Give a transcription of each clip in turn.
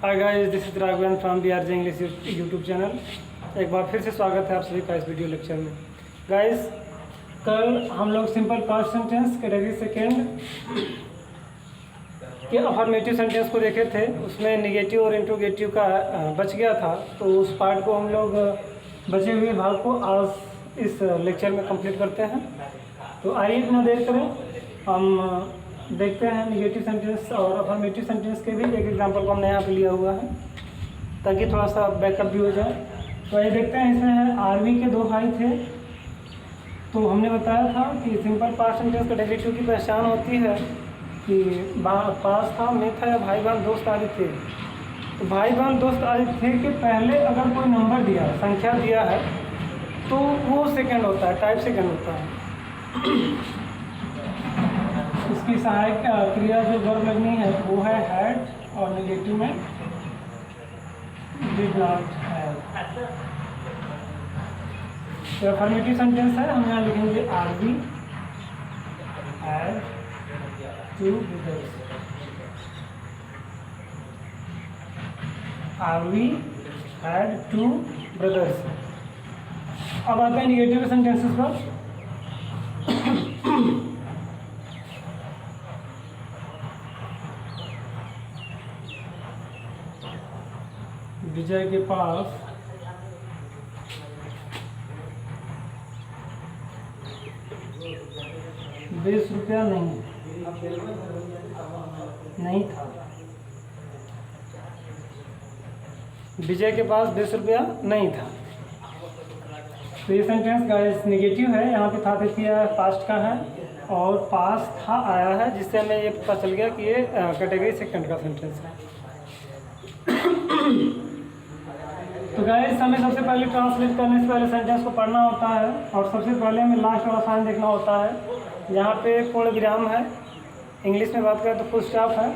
Hi guys, this is Raghavan from BRJ English YouTube channel. एक बार फिर से स्वागत है आप सभी का इस वीडियो लेक्चर में। गाइस, कल हम लोग simple past sentence category second के अफर्मेटिव सेंटेंस को देखे थे। उसमें निगेटिव और इंट्रोगेटिव का बच गया था, तो उस पार्ट को हम लोग बचे हुए भाग को आज इस लेक्चर में कंप्लीट करते हैं। तो आइए इतना देर करें, हम देखते हैं निगेटिव सेंटेंस और अफर्मेटिव सेंटेंस के भी एक एग्जांपल को हमने यहाँ पे लिया हुआ है ताकि थोड़ा सा बैकअप भी हो जाए। तो ये देखते हैं, इसमें है आरवी के दो भाई थे। तो हमने बताया था कि simple past sentence category to की पहचान होती है कि पास था, में था या भाई बहन दोस्त आदि थे। तो भाई बहन दोस्त आदि थे कि पहले अगर कोई नंबर दिया, संख्या दिया है, तो वो सेकेंड होता है, टाइप सेकेंड होता है। इसकी सहायक क्रिया जो वर्ब लगनी है वो है हैड और नेगेटिव में डिड नॉट हैव। तो अफर्मेटिव सेंटेंस है, हम यहाँ लिखेंगे Aarvi had two brothers. Aarvi had two brothers. अब आते हैं निगेटिव सेंटेंसेस पर। विजय के पास ₹20 नहीं था। विजय के पास ₹20 नहीं था। तो ये सेंटेंस गाइस नेगेटिव है, यहाँ पे था देखिए पास्ट का है और पास था आया है, जिससे हमें ये पता चल गया कि ये कैटेगरी सेकंड का सेंटेंस है। तो गाइस, हमें सबसे पहले ट्रांसलेट करने से पहले सेंटेंस को पढ़ना होता है और सबसे पहले हमें लास्ट वाला साइन देखना होता है। यहाँ पे पूर्ण विराम है, इंग्लिश में बात करें तो फुल स्टॉप है।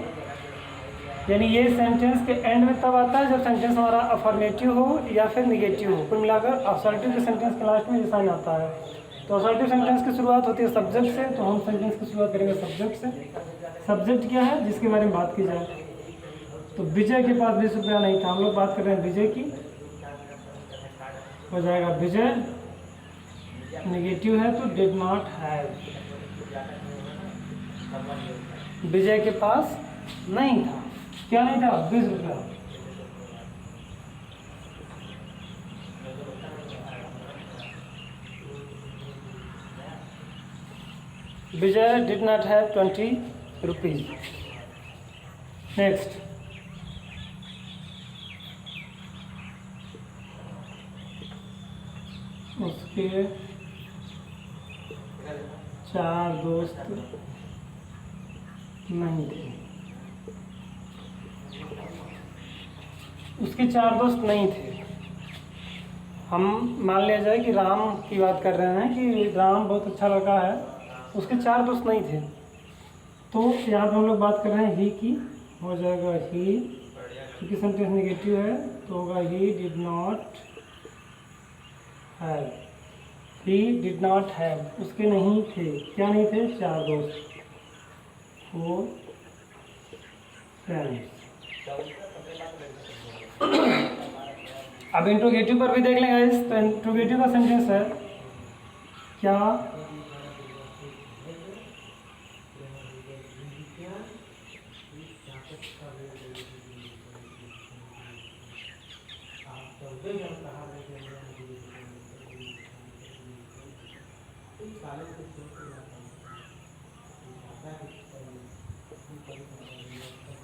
यानी ये सेंटेंस के एंड में तब आता है जब सेंटेंस हमारा अफर्मेटिव हो या फिर निगेटिव हो। कुल मिलाकर असर्टिव के सेंटेंस के लास्ट में ये साइन आता है। तो असर्टिव सेंटेंस की शुरुआत होती है सब्जेक्ट से, तो हम सेंटेंस की शुरुआत करेंगे सब्जेक्ट से। सब्जेक्ट क्या है जिसके बारे में बात की जाए? तो विजय के पास ₹20 नहीं था, हम लोग बात कर रहे हैं विजय की, हो जाएगा विजय। नेगेटिव है तो डिड नॉट हैव। विजय के पास नहीं था, क्या नहीं था? ₹20। विजय डिड नॉट हैव ₹20। नेक्स्ट, उसके 4 दोस्त नहीं थे। उसके 4 दोस्त नहीं थे। हम मान लिया जाए कि राम की बात कर रहे हैं कि राम बहुत अच्छा लड़का है, उसके 4 दोस्त नहीं थे। तो यहाँ पर हम लोग बात कर रहे हैं ही की, हो जाएगा ही, क्योंकि सेंटेंस नेगेटिव है तो होगा he did not have. He did not have, उसके नहीं थे। क्या नहीं थे? 4 दोस्त, 4 फ्रेंड्स। अब इंट्रोगेटिव पर भी देख लेंगे इस। तो इंट्रोगेटिव का सेंटेंस है क्या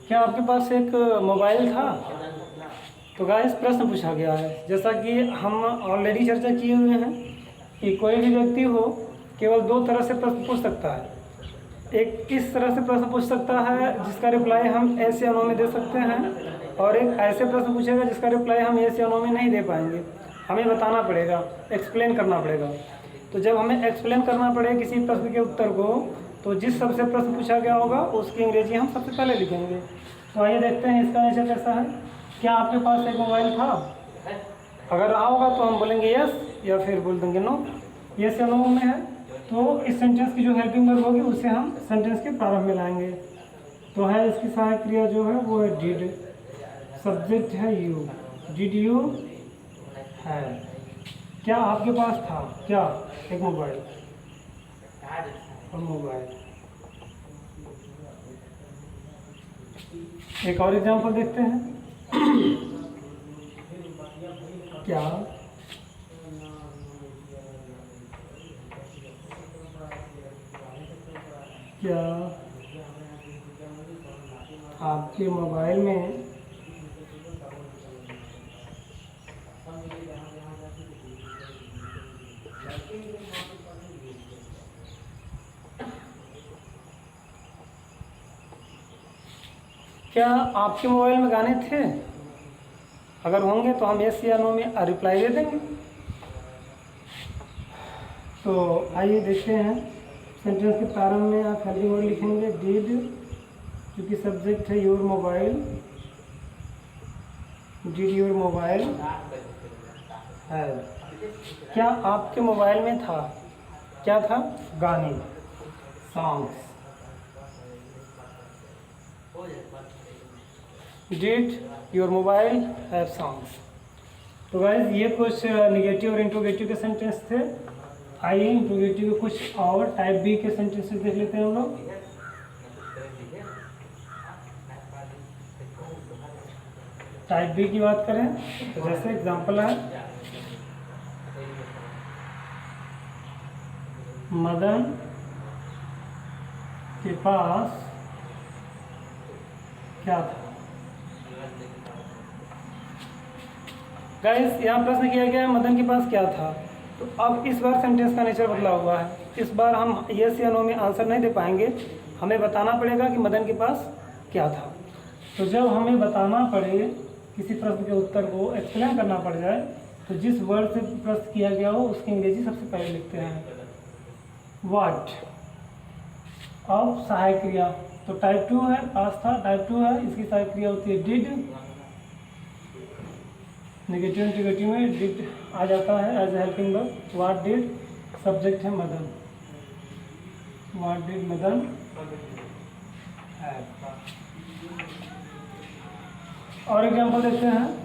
क्या आपके पास एक मोबाइल था? तो गाइस, प्रश्न पूछा गया है, जैसा कि हम ऑलरेडी चर्चा किए हुए हैं कि कोई भी व्यक्ति हो केवल 2 तरह से प्रश्न पूछ सकता है। एक इस तरह से प्रश्न पूछ सकता है जिसका रिप्लाई हम ऐसे या नो में दे सकते हैं, और एक ऐसे प्रश्न पूछेगा जिसका रिप्लाई हम ऐसे या नो में नहीं दे पाएंगे। हमें बताना पड़ेगा, एक्सप्लेन करना पड़ेगा। तो जब हमें एक्सप्लेन करना पड़े किसी प्रश्न के उत्तर को, तो जिस सबसे प्रश्न पूछा गया होगा उसकी अंग्रेजी हम सबसे पहले लिखेंगे। तो आइए देखते हैं इसका नेचर कैसा है। क्या आपके पास एक मोबाइल था? अगर रहा होगा तो हम बोलेंगे यस, या फिर बोल देंगे नो। यस या नो में है तो इस सेंटेंस की जो हेल्पिंग वर्ब होगी उसे हम सेंटेंस के प्रारंभ में लाएंगे। तो है इसकी सहायक क्रिया जो है वो है डिड। सब्जेक्ट है यू, डिड यू है, क्या आपके पास था, क्या एक मोबाइल और मोबाइल। एक और एग्जांपल देखते हैं। क्या क्या आपके मोबाइल में क्या आपके मोबाइल में गाने थे? अगर होंगे तो हम यस या नो में रिप्लाई दे देंगे। तो आइए देखते हैं। सेंटेंस के प्रारंभ में आप हेल्पिंग वर्ड लिखेंगे डिड, क्योंकि सब्जेक्ट है your mobile, did your mobile है। क्या आपके मोबाइल में था, क्या था, गाने, songs. Did your mobile have songs. तो गाइस ये कुछ निगेटिव और इंट्रोगेटिव के सेंटेंस थे। आइए इंट्रोगेटिव के कुछ और टाइप बी के सेंटेंसेस देख लेते हैं हम लोग। टाइप बी की बात करें तो जैसे एग्जांपल है मदन के पास क्या था। गाइस यहाँ प्रश्न किया गया है मदन के पास क्या था। तो अब इस बार सेंटेंस का नेचर बदला हुआ है। इस बार हम यस या नो में आंसर नहीं दे पाएंगे, हमें बताना पड़ेगा कि मदन के पास क्या था। तो जब हमें बताना पड़े किसी प्रश्न के उत्तर को एक्सप्लेन करना पड़ जाए तो जिस वर्ड से प्रश्न किया गया हो उसकी अंग्रेजी सबसे पहले लिखते हैं। व्हाट। अब सहायक क्रिया तो टाइप 2 है, पास था टाइप 2 है, इसकी सहायक क्रिया होती है डिड। नेगेटिव इंटीग्रेटिव में डिड आ जाता है as a helping verb. What did subject है Madan, what did Madan have. और एग्जांपल देखते हैं।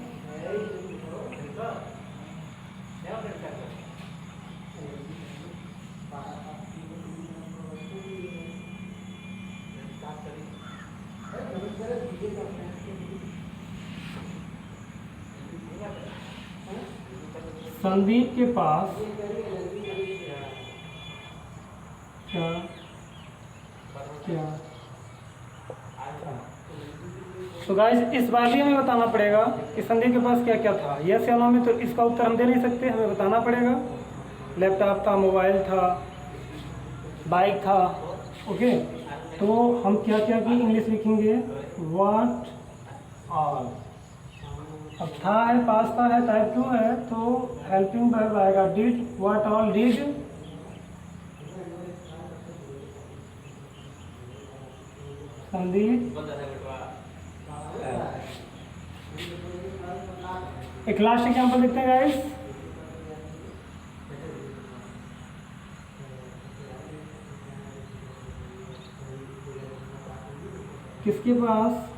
संदीप के पास क्या क्या था। तो गाइस इस बार भी हमें बताना पड़ेगा कि संदीप के पास क्या क्या था। यस या नो में तो इसका उत्तर हम दे नहीं सकते, हमें बताना पड़ेगा। लैपटॉप था, मोबाइल था, बाइक था। ओके, तो हम क्या क्या की इंग्लिश लिखेंगे। What all. अब था है, पास था है, टाइप 2 है, तो हेल्पिंग वर्ब आएगा did. What all did Sandeep. एक लास्ट एग्जांपल देखते हैं गाइस। किसके पास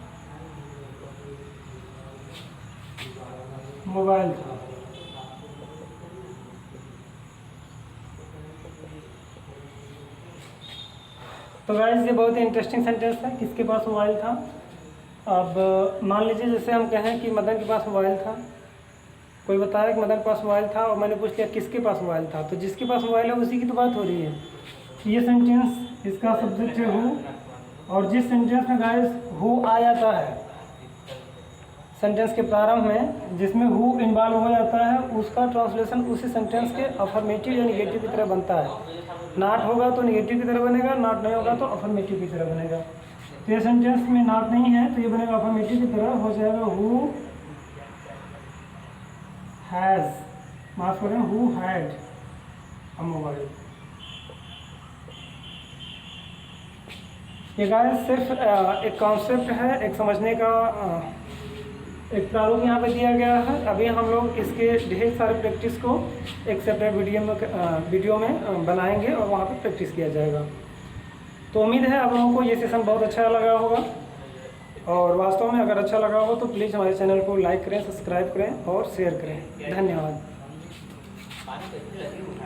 मोबाइल था। तो गाइस ये बहुत ही इंटरेस्टिंग सेंटेंस है, किसके पास मोबाइल था। अब मान लीजिए जैसे हम कहें कि मदन के पास मोबाइल था, कोई बताया कि मदन के पास मोबाइल था और मैंने पूछ लिया किसके पास मोबाइल था, तो जिसके पास मोबाइल है उसी की तो बात हो रही है। ये सेंटेंस इसका सब्जेक्ट है हु, और जिस सेंटेंस में गाइस हु आ जाता है सेंटेंस के प्रारंभ में, जिसमें हु इन्वॉल्व हो जाता है, उसका ट्रांसलेशन उसी सेंटेंस के अफर्मेटिव या निगेटिव की तरह बनता है। नॉट होगा तो निगेटिव की तरह बनेगा, नॉट नहीं होगा तो अफर्मेटिव की तरह बनेगा। तो ये सेंटेंस में नॉट नहीं है तो ये बनेगा अफर्मेटिव की तरह, हो जाएगा हु हैज़, माफ करें, हु हैड अ मोबाइल। ये गाइस सिर्फ एक कॉन्सेप्ट है, एक समझने का एक प्रारूप यहाँ पे दिया गया है। अभी हम लोग इसके ढेर सारे प्रैक्टिस को एक सेपरेट वीडियो में बनाएंगे और वहाँ पे प्रैक्टिस किया जाएगा। तो उम्मीद है आप लोगों को ये सेशन बहुत अच्छा लगा होगा। और वास्तव में अगर अच्छा लगा हो तो प्लीज़ हमारे चैनल को लाइक करें, सब्सक्राइब करें और शेयर करें। धन्यवाद।